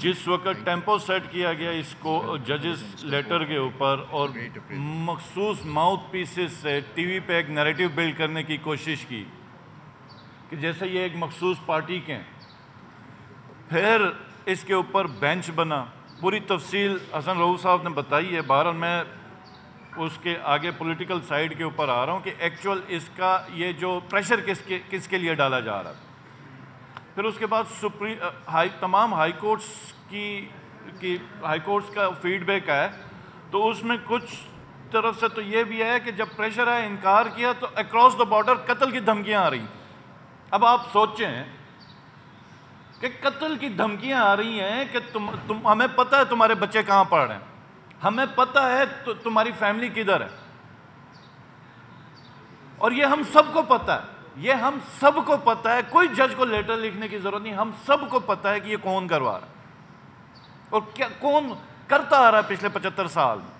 جس وقت tempo set کیا گیا اس کو ججز لیٹر کے اوپر اور مخصوص ماؤتھ پیسز سے ٹی وی پہ ایک نیریٹو بلڈ کرنے کی کوشش کی کہ جیسے یہ ایک مخصوص پارٹی کے ہیں، پھر اس کے اوپر بینچ بنا، پوری تفصیل حسن رؤوف صاحب نے بتائی ہے، بہرحال میں اس کے آگے پولیٹیکل سائیڈ کے اوپر آ رہا ہوں کہ ایکچول اس کا یہ جو پریشر کس کے لیے ڈالا جا رہا تھا۔ پھر اس کے بعد تمام ہائی کورٹس کا فیڈ بیک ہے، تو اس میں کچھ طرف سے تو یہ بھی ہے کہ جب پریشر ہے انکار کیا تو اکراس دا بارڈر قتل کی دھمکیاں آ رہی ہیں۔ اب آپ سوچیں کہ قتل کی دھمکیاں آ رہی ہیں کہ ہمیں پتہ ہے تمہارے بچے کہاں پڑھ رہے ہیں، ہمیں پتہ ہے تمہاری فیملی کدھر ہے، اور یہ ہم سب کو پتہ ہے، یہ ہم سب کو پتہ ہے، کوئی جج کو لیٹر لکھنے کی ضرورت نہیں، ہم سب کو پتہ ہے کہ یہ کون کروا رہا ہے اور کون کرتا آ رہا ہے پچھلے 75 سال میں۔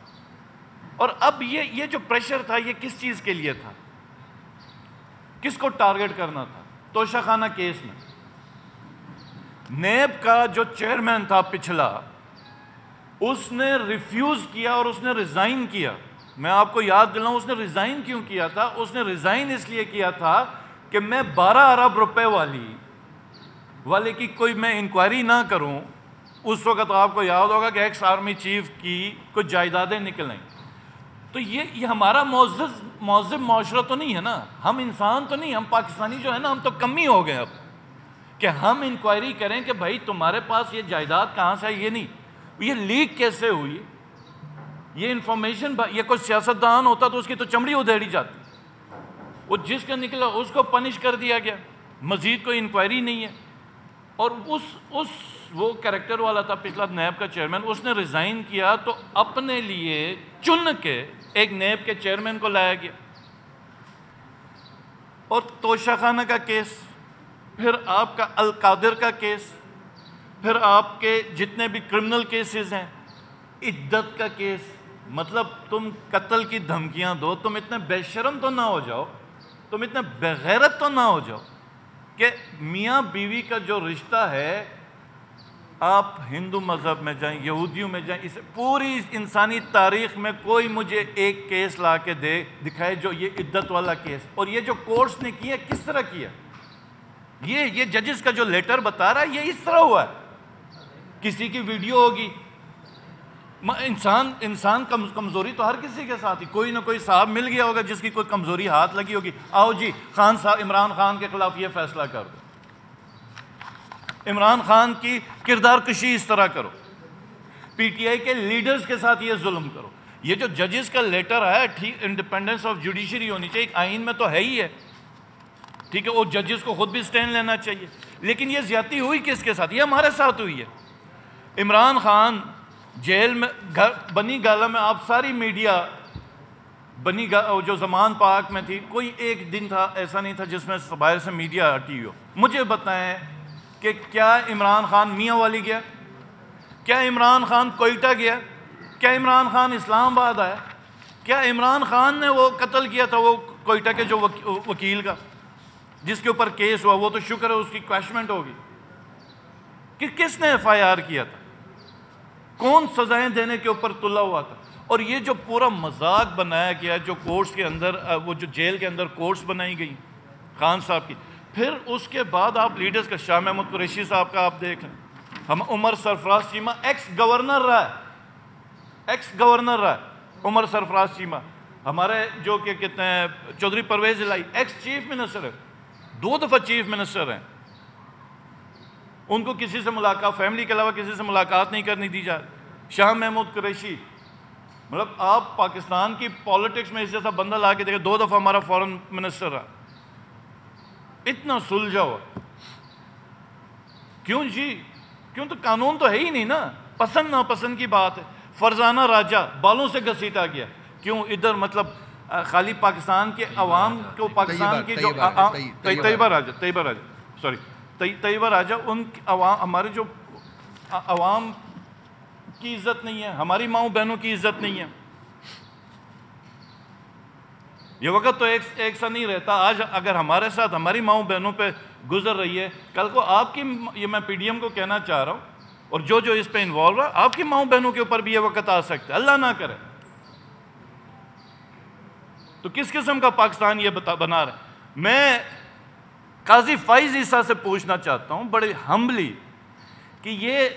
اور اب یہ جو پریشر تھا یہ کس چیز کے لیے تھا، کس کو ٹارگٹ کرنا تھا؟ توشہ خانہ کیس میں نیب کا جو چیئرمین تھا پچھلا، اس نے ریفیوز کیا اور اس نے ریزائن کیا۔ میں آپ کو یاد دلاؤں اس نے ریزائن کیوں کیا تھا؟ اس نے ریزائن اس لیے کیا تھا کہ میں 12 ارب روپے والے کی کوئی میں انکوائری نہ کروں۔ اس وقت آپ کو یاد ہوگا کہ ایکس آرمی چیف کی کچھ جائیدادیں نکلیں، تو یہ ہمارا مہذب معاشرہ تو نہیں ہے نا، ہم انسان تو نہیں، ہم پاکستانی جو ہے نا، ہم تو کم ہی ہو گئے اب کہ ہم انکوائری کریں کہ بھائی تمہارے پاس یہ جائیداد کہاں سے ہے، یہ نہیں، یہ لیک کیسے ہوئی، یہ انفارمیشن، یہ کوئی سیاستدان ہوتا تو اس کی تو چمڑی ادھیڑی جاتی، وہ جس کا نکلا اس کو پنش کر دیا گیا، مزید کوئی انکوائری نہیں ہے۔ اور وہ کریکٹر والا تھا پچھلا نیب کا چیئرمین، اس نے ریزائن کیا تو اپنے لیے چن کے ایک نیب کے چیئرمین کو لایا گیا۔ اور توشہ خانہ کا کیس، پھر آپ کا القادر کا کیس، پھر آپ کے جتنے بھی کرمنل کیسز ہیں، عدت کا کیس، مطلب تم قتل کی دھمکیاں دو، تم اتنے بے شرم تو نہ ہو جاؤ، تم اتنے بغیرت تو نہ ہو جاؤ کہ میاں بیوی کا جو رشتہ ہے، آپ ہندو مذہب میں جائیں، یہودیوں میں جائیں، اس پوری انسانی تاریخ میں کوئی مجھے ایک کیس لا کے دکھائے جو یہ عدت والا کیس، اور یہ جو کورٹس نے کیا کس طرح کیا، یہ ججز کا جو لیٹر بتا رہا ہے یہ اس طرح ہوا ہے۔ کسی کی ویڈیو ہوگی، انسان کمزوری تو ہر کسی کے ساتھ ہی، کوئی نہ کوئی صاحب مل گیا ہوگا جس کی کوئی کمزوری ہاتھ لگی ہوگی، آؤ جی خان صاحب عمران خان کے خلاف یہ فیصلہ کر دو، عمران خان کی کردار کشی اس طرح کرو، پی ٹی آئی کے لیڈرز کے ساتھ یہ ظلم کرو۔ یہ جو ججز کا لیٹر ہے، ٹھیک انڈیپینڈنس آف جوڈیشری ہونی چاہیے، ایک آئین میں تو ہے ہی ہے، ٹھیک ہے، وہ ججز کو خود بھی سٹینڈ لینا چاہیے، لیکن یہ زیادتی ہوئی کس کے ساتھ؟ یہ ہمارے ساتھ ہوئی ہے۔ عمران خان جیل میں، بنی گالہ میں، آپ ساری میڈیا جو زمان پاک میں تھی، کوئی ایک دن تھا ایسا نہیں تھا جس میں باہر سے میڈیا ہٹی ہو۔ مجھے بتائیں کہ کیا عمران خان میاں والی گیا؟ کیا عمران خان کوئٹہ گیا؟ کیا عمران خان اسلام آباد آیا؟ کیا عمران خان نے وہ قتل کیا تھا وہ کوئٹہ کے جو وکیل کا جس کے اوپر کیس ہوا؟ وہ تو شکر ہے اس کی کویشمنٹ ہوگی کہ کس نے ایف آئی آر کیا تھا، کون سزائیں دینے کے اوپر تلا ہوا تھا؟ اور یہ جو پورا مذاق بنایا گیا، جو کورٹس کے اندر، وہ جو جیل کے اندر کورٹس بنائی گئی خان صاحب کی، پھر اس کے بعد آپ لیڈرز کا، شاہ محمود قریشی صاحب کا آپ دیکھ لیں، ہم عمر سرفراز چیمہ ایکس گورنر رہا ہے عمر سرفراز چیمہ، ہمارے جو کہ کہتے ہیں چودھری پرویز الہی ایکس چیف منسٹر ہے، 2 دفعہ چیف منسٹر ہیں، ان کو کسی سے ملاقات، فیملی کے علاوہ کسی سے ملاقات نہیں کرنی دی جا رہی۔ شاہ محمود قریشی، مطلب آپ پاکستان کی پالیٹکس میں اس جیسا بندہ لا کے دیکھیں، 2 دفعہ ہمارا فورن منسٹر رہا، اتنا سلجھا ہوا کیوں جی؟ کیوں؟ تو قانون تو ہے ہی نہیں نا، پسند ناپسند کی بات ہے۔ فرزانہ راجہ بالوں سے گھسیٹا گیا، کیوں؟ ادھر مطلب خالی پاکستان کے عوام کو، پاکستان کی جو طیبہ راجہ ان ہمارے جو عوام کی عزت نہیں ہے، ہماری ماؤں بہنوں کی عزت نہیں ہے۔ یہ وقت تو ایک سا نہیں رہتا، آج اگر ہمارے ساتھ ہماری ماؤں بہنوں پہ گزر رہی ہے، کل کو آپ کی، یہ میں پی ڈی ایم کو کہنا چاہ رہا ہوں اور جو جو اس پہ انوالو ہے، آپ کی ماؤں بہنوں کے اوپر بھی یہ وقت آ سکتا ہے، اللہ نہ کرے۔ تو کس قسم کا پاکستان یہ بنا رہے ہیں؟ میں قاضی فائز عیسیٰ سے پوچھنا چاہتا ہوں بڑے ہمبلی کہ یہ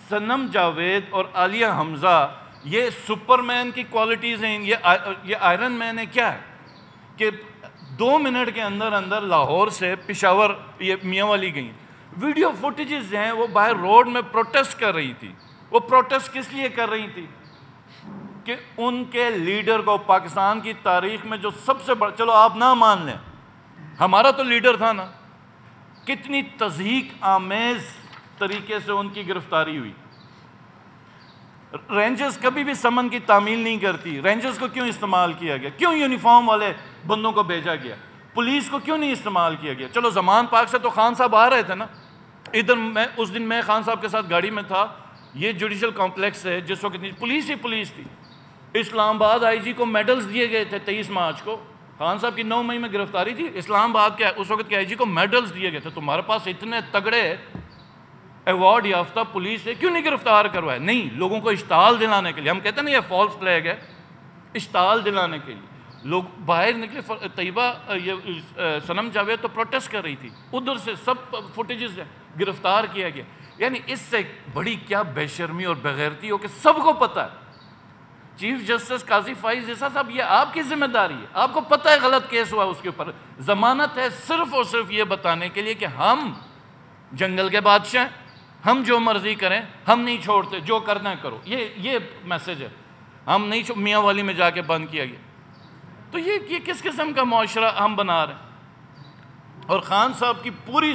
صنم جاوید اور عالیہ حمزہ یہ سپرمین کی کوالٹیز ہیں، یہ آئرن مین ہے، کیا ہے کہ 2 منٹ کے اندر اندر لاہور سے پشاور یہ میاں والی گئیں۔ ویڈیو فوٹیجز ہیں، وہ باہر روڈ میں پروٹیسٹ کر رہی تھی۔ وہ پروٹیسٹ کس لیے کر رہی تھی؟ کہ ان کے لیڈر کو پاکستان کی تاریخ میں جو سب سے بڑا، چلو آپ نہ مان لیں، ہمارا تو لیڈر تھا نا، کتنی تضحیک آمیز طریقے سے ان کی گرفتاری ہوئی۔ رینجرز کبھی بھی سمن کی تعمیل نہیں کرتی، رینجرز کو کیوں استعمال کیا گیا؟ کیوں یونیفارم والے بندوں کو بھیجا گیا؟ پولیس کو کیوں نہیں استعمال کیا گیا؟ چلو زمان پاک سے تو خان صاحب آ رہے تھے نا ادھر، اس دن میں خان صاحب کے ساتھ گاڑی میں تھا، یہ جوڈیشل کمپلیکس ہے جس وقت پولیس ہی پولیس تھی۔ اسلام آباد آئی جی کو میڈلز دیے گئے تھے 23 مارچ کو، خان صاحب کی 9 مئی میں گرفتاری تھی، اسلام آباد کے اس وقت کے آئی جی کو میڈلز دیے گئے تھے۔ تمہارے پاس اتنے تگڑے ایوارڈ یافتہ پولیس ہے، کیوں نہیں گرفتار کروایا؟ نہیں، لوگوں کو اشتعال دلانے کے لیے، ہم کہتے ہیں نا یہ فالس فلیگ ہے، اشتعال دلانے کے لیے لوگ باہر نکلے۔ طیبہ یہ صنم جاوید تو پروٹیسٹ کر رہی تھی، ادھر سے سب فوٹیجز ہیں، گرفتار کیا گیا۔ یعنی اس سے بڑی کیا بے شرمی اور بغیرتی ہو کہ سب کو پتہ ہے۔ چیف جسٹس قاضی فائز عیسیٰ صاحب، یہ آپ کی ذمہ داری ہے، آپ کو پتہ ہے غلط کیس ہوا اس کے اوپر، ضمانت ہے صرف اور صرف یہ بتانے کے لیے کہ ہم جنگل کے بادشاہ ہیں، ہم جو مرضی کریں، ہم نہیں چھوڑتے، جو کرنا ہے کرو۔ یہ میسج ہے، ہم نہیں میاں والی میں جا کے بند کیا گیا۔ تو یہ کس قسم کا معاشرہ ہم بنا رہے ہیں؟ اور خان صاحب کی پوری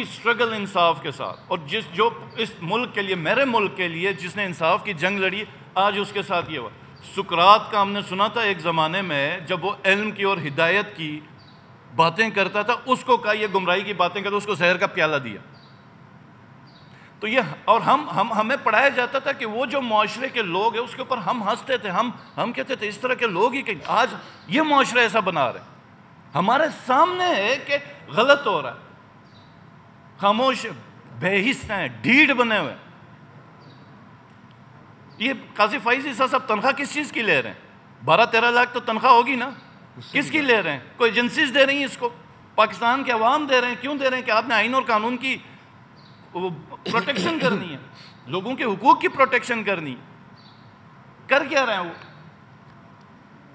سٹرگل انصاف کے ساتھ، اور جو اس ملک کے لیے، میرے ملک کے لیے جس نے انصاف کی جنگ لڑی، آج اس کے ساتھ یہ ہوا۔ سقراط کا ہم نے سنا تھا ایک زمانے میں، جب وہ علم کی اور ہدایت کی باتیں کرتا تھا، اس کو کہا یہ گمراہی کی باتیں کرتا، اس کو زہر کا پیالہ دیا۔ تو یہ، اور ہمیں پڑھایا جاتا تھا کہ وہ جو معاشرے کے لوگ ہیں اس کے اوپر ہم ہنستے تھے، ہم کہتے تھے اس طرح کے لوگ ہی کہیں۔ آج یہ معاشرہ ایسا بنا رہے ہیں، ہمارے سامنے ہے کہ غلط ہو رہا ہے، خاموش بے حس ہیں، ڈھیڑ بنے ہوئے۔ یہ قاضی فائز عیسیٰ صاحب تنخواہ کس چیز کی لے رہے ہیں؟ 12-13 لاکھ تو تنخواہ ہوگی نا، کس کی لے رہے ہیں؟ کوئی ایجنسیز دے رہی ہیں اس کو، پاکستان کے عوام دے رہے ہیں۔ کیوں دے رہے ہیں؟ کہ آپ نے آئین اور قانون کی پروٹیکشن کرنی ہے، لوگوں کے حقوق کی پروٹیکشن کرنی۔ کر کیا رہے ہیں وہ؟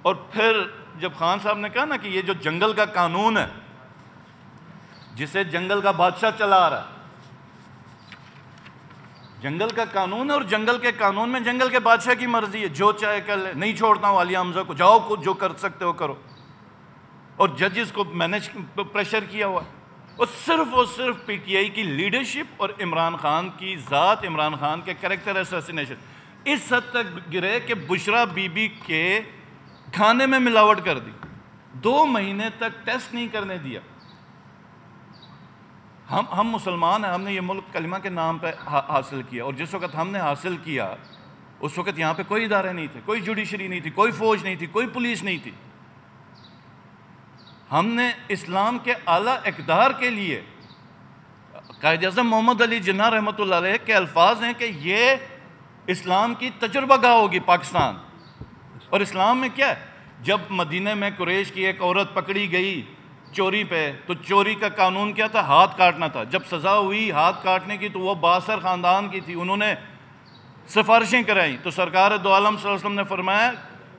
اور پھر جب خان صاحب نے کہا نا کہ یہ جو جنگل کا قانون ہے، جسے جنگل کا بادشاہ چلا رہا ہے، جنگل کا قانون ہے، اور جنگل کے قانون میں جنگل کے بادشاہ کی مرضی ہے، جو چاہے کر لے، نہیں چھوڑتا ہوں عالیہ حمزہ کو، جاؤ جو کر سکتے ہو کرو۔ اور ججز کو مینیج پریشر کیا ہوا ہے، اور صرف پی ٹی آئی کی لیڈرشپ اور عمران خان کی ذات، عمران خان کے کریکٹر اسیسینیشن اس حد تک گرے کہ بشرا بی بی کے کھانے میں ملاوٹ کر دی، 2 مہینے تک ٹیسٹ نہیں کرنے دیا۔ ہم مسلمان ہیں، ہم نے یہ ملک کلمہ کے نام پہ حاصل کیا، اور جس وقت ہم نے حاصل کیا اس وقت یہاں پہ کوئی ادارے نہیں تھے، کوئی جوڈیشری نہیں تھی، کوئی فوج نہیں تھی، کوئی پولیس نہیں تھی۔ ہم نے اسلام کے اعلیٰ اقدار کے لیے، قائد اعظم محمد علی جناح رحمۃ اللہ علیہ کے الفاظ ہیں کہ یہ اسلام کی تجربہ گاہ ہوگی پاکستان۔ اور اسلام میں کیا ہے؟ جب مدینہ میں قریش کی ایک عورت پکڑی گئی چوری پہ، تو چوری کا قانون کیا تھا؟ ہاتھ کاٹنا تھا۔ جب سزا ہوئی ہاتھ کاٹنے کی تو وہ بااثر خاندان کی تھی، انہوں نے سفارشیں کرائیں، تو سرکار دو عالم صلی اللہ علیہ وسلم نے فرمایا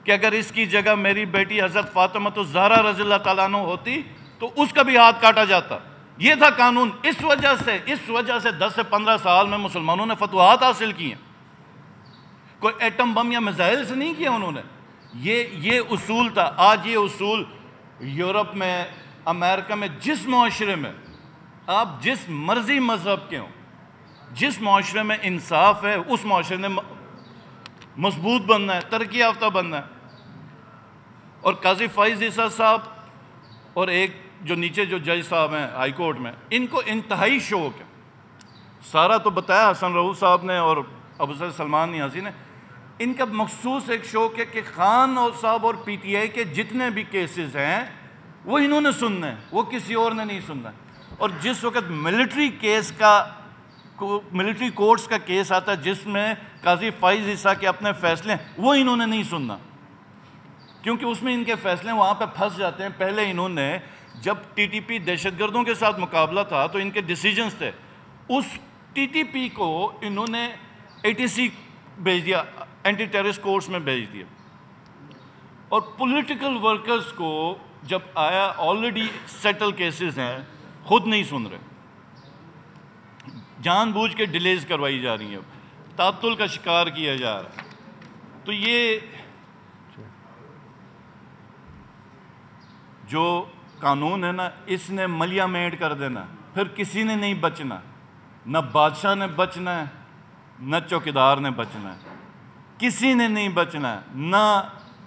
کہ اگر اس کی جگہ میری بیٹی حضرت فاطمہ الزہرا رضی اللہ تعالیٰ عنہ ہوتی تو اس کا بھی ہاتھ کاٹا جاتا۔ یہ تھا قانون۔ اس وجہ سے 10 سے 15 سال میں مسلمانوں نے فتوحات حاصل کی ہیں۔ کوئی ایٹم بم یا میزائل سے نہیں کیا انہوں نے، یہ اصول تھا۔ آج یہ اصول یورپ میں، امریکہ میں، جس معاشرے میں آپ جس مرضی مذہب کے ہوں، جس معاشرے میں انصاف ہے، اس معاشرے نے مضبوط بننا ہے، ترقی یافتہ بننا ہے۔ اور قاضی فائز عیسیٰ صاحب اور ایک جو نیچے جو جج صاحب ہیں ہائی کورٹ میں، ان کو انتہائی شوق ہے۔ سارا تو بتایا حسن رؤوف صاحب نے اور ابو سعید سلمان نیازی نے، ان کا مخصوص ایک شوق ہے کہ خان صاحب اور پی ٹی آئی کے جتنے بھی کیسز ہیں وہ انہوں نے سننا ہے، وہ کسی اور نے نہیں سننا ہے۔ اور جس وقت ملٹری کیس کا ملٹری کورٹس کا کیس آتا ہے جس میں قاضی فائز عیسیٰ کے اپنے فیصلے ہیں، وہ انہوں نے نہیں سننا، کیونکہ اس میں ان کے فیصلے وہاں پہ پھنس جاتے ہیں۔ پہلے انہوں نے جب ٹی ٹی پی دہشت گردوں کے ساتھ مقابلہ تھا تو ان کے ڈیسیجنز تھے، اس ٹی ٹی پی کو انہوں نے ATC بھیج دیا، اینٹی ٹیررسٹ کورٹس میں بھیج دیا، اور پولیٹیکل ورکرز کو جب آیا آلریڈی سیٹل کیسز ہیں، خود نہیں سن رہے، جان بوجھ کے ڈیلیز کروائی جا رہی ہیں، تعطل کا شکار کیا جا رہا ہے۔ تو یہ جو قانون ہے نا، اس نے ملیا میٹ کر دینا، پھر کسی نے نہیں بچنا، نہ بادشاہ نے بچنا ہے، نہ چوکیدار نے بچنا ہے، کسی نے نہیں بچنا ہے، نہ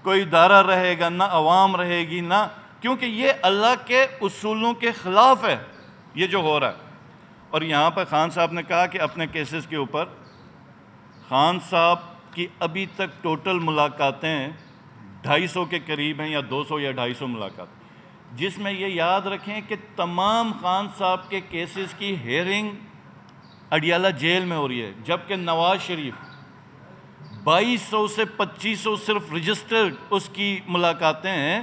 کوئی ادارہ رہے گا، نہ عوام رہے گی، نہ، کیونکہ یہ اللہ کے اصولوں کے خلاف ہے یہ جو ہو رہا ہے۔ اور یہاں پہ خان صاحب نے کہا کہ اپنے کیسز کے اوپر خان صاحب کی ابھی تک ٹوٹل ملاقاتیں 250 کے قریب ہیں، یا 200 یا 250 ملاقات، جس میں یہ یاد رکھیں کہ تمام خان صاحب کے کیسز کی ہیئرنگ اڈیالہ جیل میں ہو رہی ہے، جبکہ نواز شریف 2200 سے 2500 صرف رجسٹرڈ اس کی ملاقاتیں ہیں،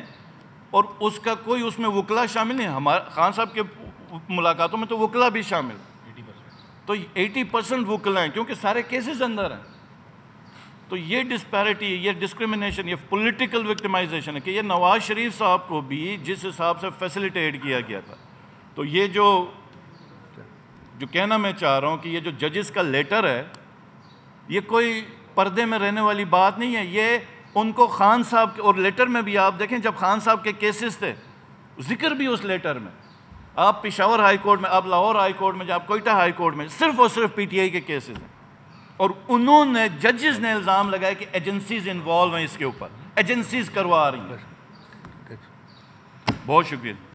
اور اس کا کوئی اس میں وکلا شامل نہیں۔ ہمارے خان صاحب کے ملاقاتوں میں تو وکلا بھی شامل، تو 80% وکلا ہیں، کیونکہ سارے کیسز اندر ہیں۔ تو یہ ڈسپیرٹی، یہ ڈسکریمنیشن، یہ پولیٹیکل وکٹمائزیشن ہے کہ یہ نواز شریف صاحب کو بھی جس حساب سے فیسیلیٹیٹ کیا گیا تھا۔ تو یہ جو کہنا میں چاہ رہا ہوں کہ یہ جو ججز کا لیٹر ہے، یہ کوئی پردے میں رہنے والی بات نہیں ہے، یہ ان کو خان صاحب کے، اور لیٹر میں بھی آپ دیکھیں جب خان صاحب کے کیسز تھے، ذکر بھی اس لیٹر میں، آپ پشاور ہائی کورٹ میں، آپ لاہور ہائی کورٹ میں، آپ کوئٹہ ہائی کورٹ میں، صرف اور صرف PTI کے کیسز ہیں، اور انہوں نے ججز نے الزام لگایا کہ ایجنسیز انوالو ہیں اس کے اوپر، ایجنسیز کروا رہی ہیں۔ بہت شکریہ۔